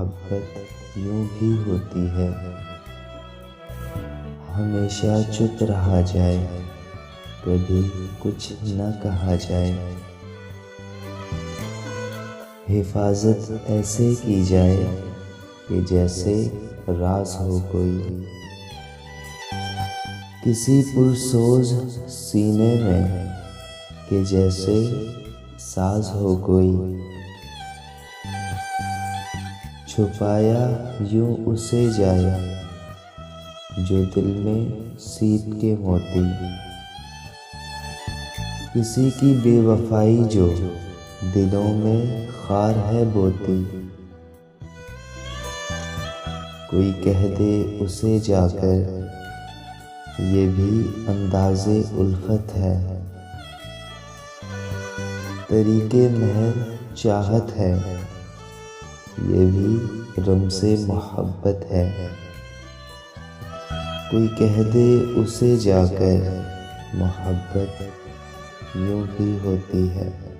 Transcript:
मोहब्बत यूं भी होती है। हमेशा चुप रहा जाए, कभी कुछ न कहा जाए। हिफाजत ऐसे की जाए कि जैसे राज हो कोई। किसी पुरसोज सीने में कि जैसे साज हो कोई। छुपाया यूं उसे जाए जो दिल में सीप के मोती। किसी की बेवफाई जो दिलों में खार है बोती। कोई कह दे उसे जाकर ये भी अंदाज़े उल्फत है। तरीके महर चाहत है, ये भी रमज़े मोहब्बत है। कोई कह दे उसे जाकर मोहब्बत यूं भी होती है।